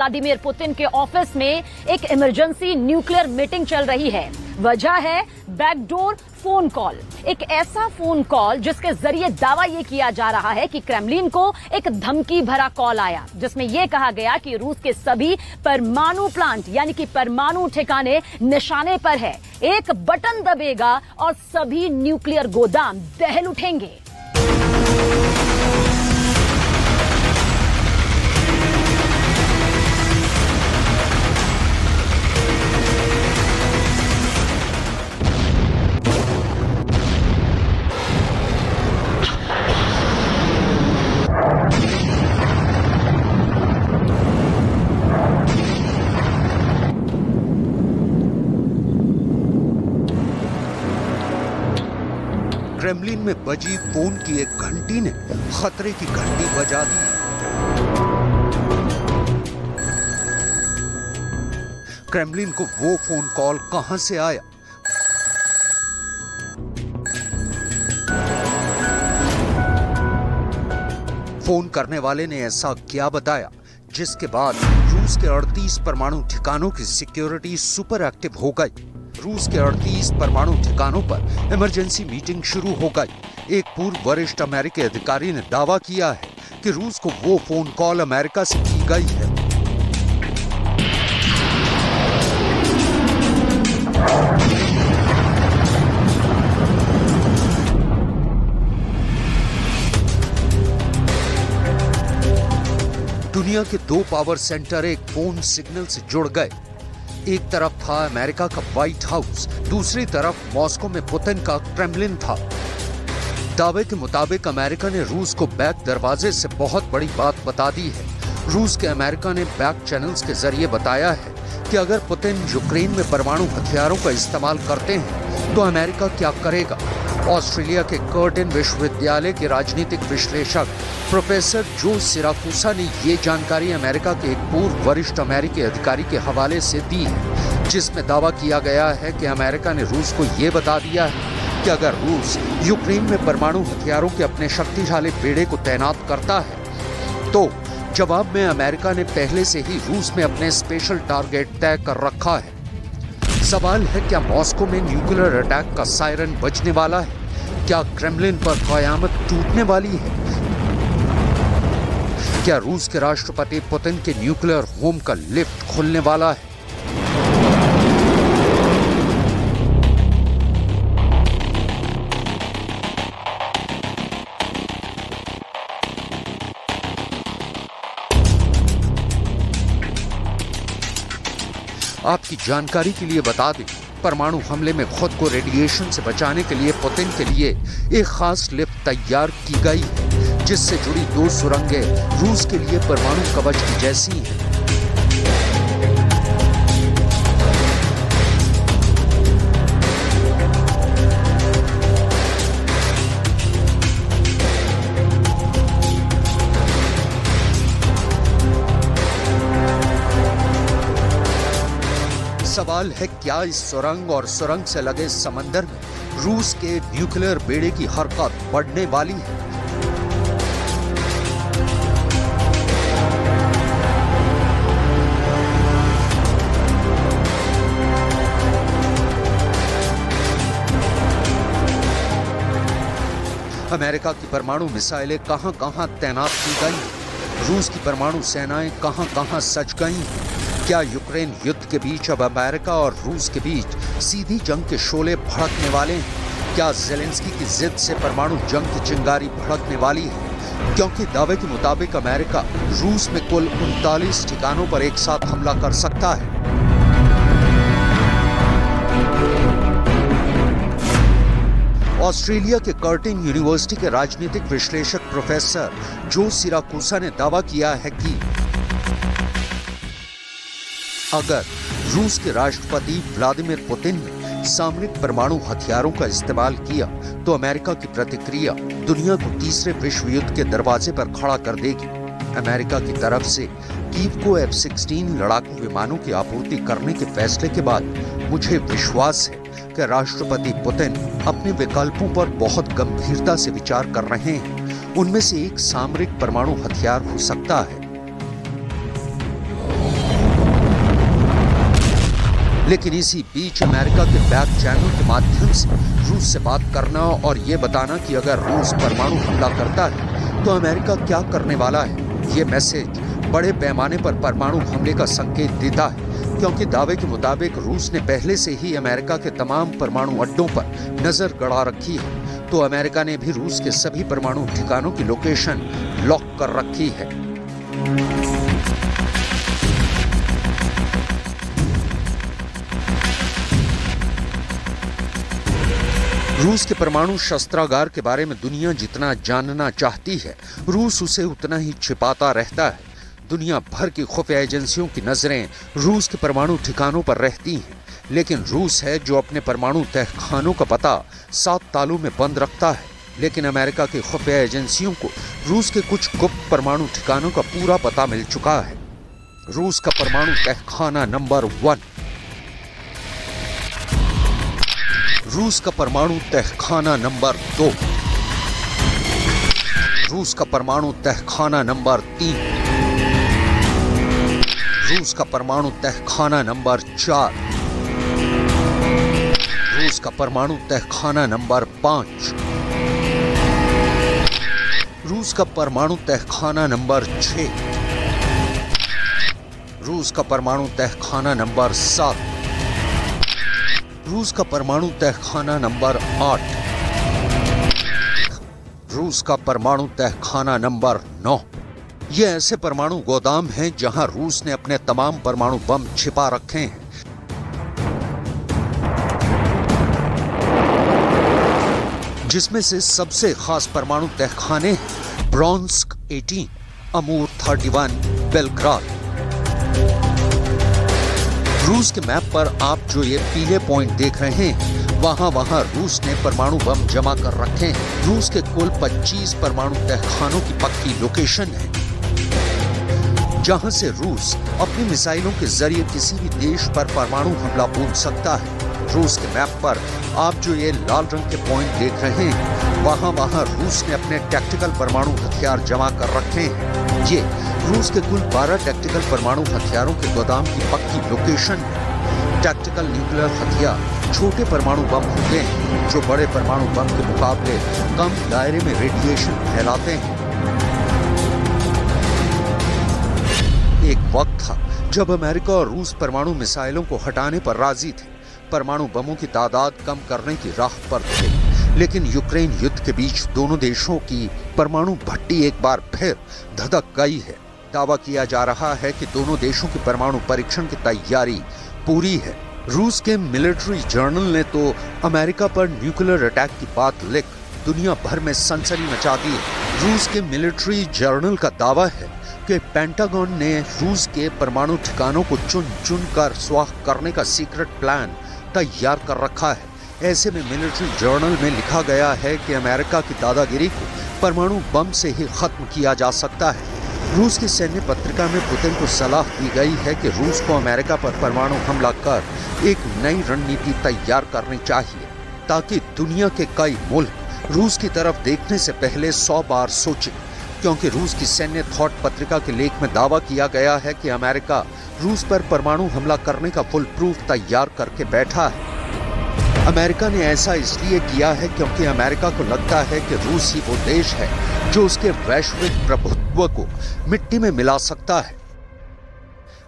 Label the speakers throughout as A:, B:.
A: Vladimir Putin के office में एक इमरजेंसी न्यूक्लियर मीटिंग चल रही है। वजह है बैकडोर फोन कॉल, एक ऐसा फोन कॉल जिसके जरिए दावा यह किया जा रहा है कि क्रेमलिन को एक धमकी भरा कॉल आया, जिसमें यह कहा गया कि रूस के सभी परमाणु प्लांट यानी कि परमाणु ठिकाने निशाने पर है। एक बटन दबेगा और सभी न्यूक्लियर गोदाम दहल उठेंगे।
B: क्रेमलिन में बजी फोन की एक घंटी ने खतरे की घंटी बजा दी। क्रेमलिन को वो फोन कॉल कहां से आया? फोन करने वाले ने ऐसा क्या बताया जिसके बाद रूस के 38 परमाणु ठिकानों की सिक्योरिटी सुपर एक्टिव हो गई। रूस के 38 परमाणु ठिकानों पर इमरजेंसी मीटिंग शुरू हो गई। एक पूर्व वरिष्ठ अमेरिकी अधिकारी ने दावा किया है कि रूस को वो फोन कॉल अमेरिका से की गई है। दुनिया के 2 पावर सेंटर एक फोन सिग्नल से जुड़ गए। एक तरफ था अमेरिका का व्हाइट हाउस, दूसरी तरफ मॉस्को में पुतिन का क्रेमलिन था। दावे के मुताबिक अमेरिका ने रूस को बैक दरवाजे से बहुत बड़ी बात बता दी है। रूस के अमेरिका ने बैक चैनल्स के जरिए बताया है कि अगर पुतिन यूक्रेन में परमाणु हथियारों का इस्तेमाल करते हैं तो अमेरिका क्या करेगा। ऑस्ट्रेलिया के कर्टिन विश्वविद्यालय के राजनीतिक विश्लेषक प्रोफेसर जो सिराकुसा ने ये जानकारी अमेरिका के एक पूर्व वरिष्ठ अमेरिकी अधिकारी के हवाले से दी है, जिसमें दावा किया गया है कि अमेरिका ने रूस को ये बता दिया है कि अगर रूस यूक्रेन में परमाणु हथियारों के अपने शक्तिशाली बेड़े को तैनात करता है तो जवाब में अमेरिका ने पहले से ही रूस में अपने स्पेशल टारगेट तय कर रखा है। सवाल है, क्या मॉस्को में न्यूक्लियर अटैक का सायरन बजने वाला है? क्या क्रेमलिन पर कयामत टूटने वाली है? क्या रूस के राष्ट्रपति पुतिन के न्यूक्लियर होम का लिफ्ट खुलने वाला है? आपकी जानकारी के लिए बता दें, परमाणु हमले में खुद को रेडिएशन से बचाने के लिए पुतिन के लिए एक खास लिफ्ट तैयार की गई है, जिससे जुड़ी 2 सुरंगें रूस के लिए परमाणु कवच की जैसी हैं। सवाल है, क्या इस सुरंग और सुरंग से लगे समंदर में रूस के न्यूक्लियर बेड़े की हरकत बढ़ने वाली है? अमेरिका की परमाणु मिसाइलें कहां-कहां तैनात की गई? रूस की परमाणु सेनाएं कहां-कहां सज गई? क्या यूक्रेन युद्ध के बीच अब अमेरिका और रूस के बीच सीधी जंग के शोले भड़कने वाले हैं? क्या ज़ेलेंस्की की जिद से परमाणु जंग की चिंगारी भड़कने वाली है? क्योंकि दावे के मुताबिक अमेरिका रूस में कुल 39 ठिकानों पर एक साथ हमला कर सकता है। ऑस्ट्रेलिया के कर्टिन यूनिवर्सिटी के राजनीतिक विश्लेषक प्रोफेसर जो सिराकुसा ने दावा किया है कि अगर रूस के राष्ट्रपति व्लादिमीर पुतिन ने सामरिक परमाणु हथियारों का इस्तेमाल किया तो अमेरिका की प्रतिक्रिया दुनिया को तीसरे विश्व युद्ध के दरवाजे पर खड़ा कर देगी। अमेरिका की तरफ से कीव को F-16 लड़ाकू विमानों की आपूर्ति करने के फैसले के बाद मुझे विश्वास है कि राष्ट्रपति पुतिन अपने विकल्पों पर बहुत गंभीरता से विचार कर रहे हैं। उनमें से एक सामरिक परमाणु हथियार हो सकता है। लेकिन इसी बीच अमेरिका के बैक चैनल के माध्यम से रूस से बात करना और ये बताना कि अगर रूस परमाणु हमला करता है तो अमेरिका क्या करने वाला है, ये मैसेज बड़े पैमाने पर परमाणु हमले का संकेत देता है, क्योंकि दावे के मुताबिक रूस ने पहले से ही अमेरिका के तमाम परमाणु अड्डों पर नजर गड़ा रखी है। तो अमेरिका ने भी रूस के सभी परमाणु ठिकानों की लोकेशन लॉक कर रखी है। रूस के परमाणु शस्त्रागार के बारे में दुनिया जितना जानना चाहती है, रूस उसे उतना ही छिपाता रहता है। दुनिया भर की खुफिया एजेंसियों की नजरें रूस के परमाणु ठिकानों पर रहती हैं, लेकिन रूस है जो अपने परमाणु तहखानों का पता 7 तालों में बंद रखता है। लेकिन अमेरिका की खुफिया एजेंसियों को रूस के कुछ गुप्त परमाणु ठिकानों का पूरा पता मिल चुका है। रूस का परमाणु तहखाना नंबर 1, रूस का परमाणु तहखाना नंबर 2, रूस का परमाणु तहखाना नंबर 3, रूस का परमाणु तहखाना नंबर 4, रूस का परमाणु तहखाना नंबर 5, रूस का परमाणु तहखाना नंबर 6, रूस का परमाणु तहखाना नंबर 7, रूस का परमाणु तहखाना नंबर 8, रूस का परमाणु तहखाना नंबर 9। ये ऐसे परमाणु गोदाम हैं जहां रूस ने अपने तमाम परमाणु बम छिपा रखे हैं। जिसमें से सबसे खास परमाणु तहखाने हैं ब्रोंस्क 18, अमूर 31, बेलग्राद। रूस के मैप पर आप जो ये पीले पॉइंट देख रहे हैं, वहां रूस ने परमाणु बम जमा कर रखे हैं। रूस के कुल 25 परमाणु तहखानों की पक्की लोकेशन है, जहां से रूस अपनी मिसाइलों के जरिए किसी भी देश पर परमाणु हमला बोल सकता है। रूस के मैप पर आप जो ये लाल रंग के पॉइंट देख रहे हैं, वहां रूस ने अपने टैक्टिकल परमाणु हथियार जमा कर रखे हैं। ये रूस के कुल 12 टैक्टिकल परमाणु हथियारों के गोदाम की पक्की लोकेशन है। टैक्टिकल न्यूक्लियर हथियार छोटे परमाणु बम होते हैं जो बड़े परमाणु बम के मुकाबले कम दायरे में रेडिएशन फैलाते हैं। एक वक्त था जब अमेरिका और रूस परमाणु मिसाइलों को हटाने पर राजी थे, परमाणु बमों की तादाद कम करने की राह पर थे। लेकिन यूक्रेन युद्ध के बीच दोनों देशों की परमाणु भट्टी एक बार फिर धधक गई है। दावा किया जा रहा है कि दोनों देशों की परमाणु परीक्षण की तैयारी पूरी है। रूस के मिलिट्री जर्नल ने तो अमेरिका पर न्यूक्लियर अटैक की बात लिख दुनिया भर में सनसनी मचा दी है। रूस के मिलिट्री जर्नल का दावा है कि पेंटागन ने रूस के परमाणु ठिकानों को चुन चुन कर स्वाह करने का सीक्रेट प्लान तैयार कर रखा है। ऐसे में मिलिट्री जर्नल में लिखा गया है कि अमेरिका की दादागिरी को परमाणु बम से ही खत्म किया जा सकता है। रूस की सैन्य पत्रिका में पुतिन को सलाह दी गई है कि रूस को अमेरिका पर परमाणु हमला कर एक नई रणनीति तैयार करनी चाहिए, ताकि दुनिया के कई मुल्क रूस की तरफ देखने से पहले 100 बार सोचें। क्योंकि रूस की सैन्य थॉट पत्रिका के लेख में दावा किया गया है कि अमेरिका रूस पर परमाणु हमला करने का फुल प्रूफ तैयार करके बैठा है। अमेरिका ने ऐसा इसलिए किया है क्योंकि अमेरिका को लगता है कि रूस ही वो देश है जो उसके वैश्विक प्रभुत्व को मिट्टी में मिला सकता है।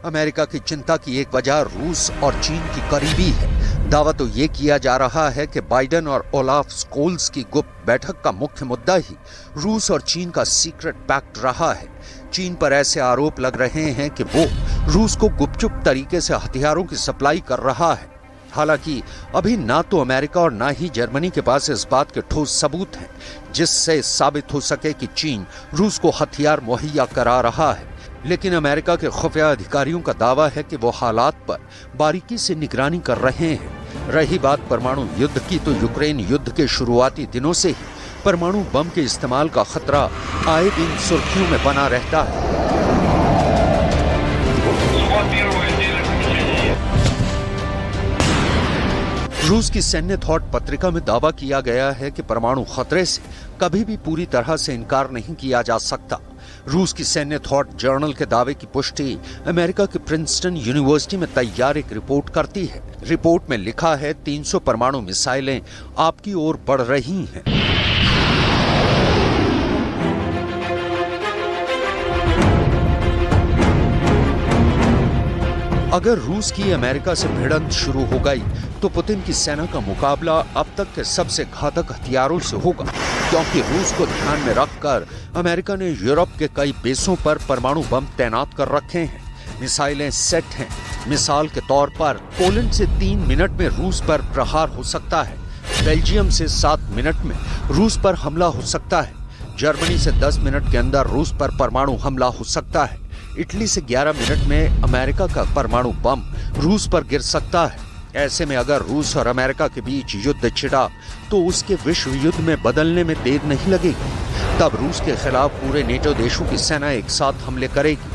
B: अमेरिका की चिंता की एक वजह रूस और चीन की करीबी है। दावा तो ये किया जा रहा है कि बाइडेन और ओलाफ स्कोल्स की गुप्त बैठक का मुख्य मुद्दा ही रूस और चीन का सीक्रेट पैक्ट रहा है। चीन पर ऐसे आरोप लग रहे हैं कि वो रूस को गुपचुप तरीके से हथियारों की सप्लाई कर रहा है। हालांकि अभी ना तो अमेरिका और ना ही जर्मनी के पास इस बात के ठोस सबूत हैं जिससे साबित हो सके कि चीन रूस को हथियार मुहैया करा रहा है। लेकिन अमेरिका के खुफिया अधिकारियों का दावा है कि वो हालात पर बारीकी से निगरानी कर रहे हैं। रही बात परमाणु युद्ध की, तो यूक्रेन युद्ध के शुरुआती दिनों से ही परमाणु बम के इस्तेमाल का खतरा आए दिन सुर्खियों में बना रहता है। रूस की सैन्य थॉट पत्रिका में दावा किया गया है कि परमाणु खतरे से कभी भी पूरी तरह से इनकार नहीं किया जा सकता। रूस की सैन्य थॉट जर्नल के दावे की पुष्टि अमेरिका के प्रिंसटन यूनिवर्सिटी में तैयार एक रिपोर्ट करती है। रिपोर्ट में लिखा है 300 परमाणु मिसाइलें आपकी ओर बढ़ रही हैं। अगर रूस की अमेरिका से भिड़ंत शुरू हो गई तो पुतिन की सेना का मुकाबला अब तक के सबसे घातक हथियारों से होगा, क्योंकि रूस को ध्यान में रखकर अमेरिका ने यूरोप के कई बेसों पर परमाणु बम तैनात कर रखे हैं। मिसाइलें सेट हैं। मिसाल के तौर पर पोलैंड से 3 मिनट में रूस पर प्रहार हो सकता है। बेल्जियम से 7 मिनट में रूस पर हमला हो सकता है। जर्मनी से 10 मिनट के अंदर रूस पर परमाणु हमला हो सकता है। इटली से 11 मिनट में अमेरिका का परमाणु बम रूस पर गिर सकता है। ऐसे में अगर रूस और अमेरिका के बीच युद्ध छिड़ा तो उसके विश्व युद्ध में बदलने में देर नहीं लगेगी। तब रूस के खिलाफ पूरे नेटो देशों की सेना एक साथ हमले करेगी।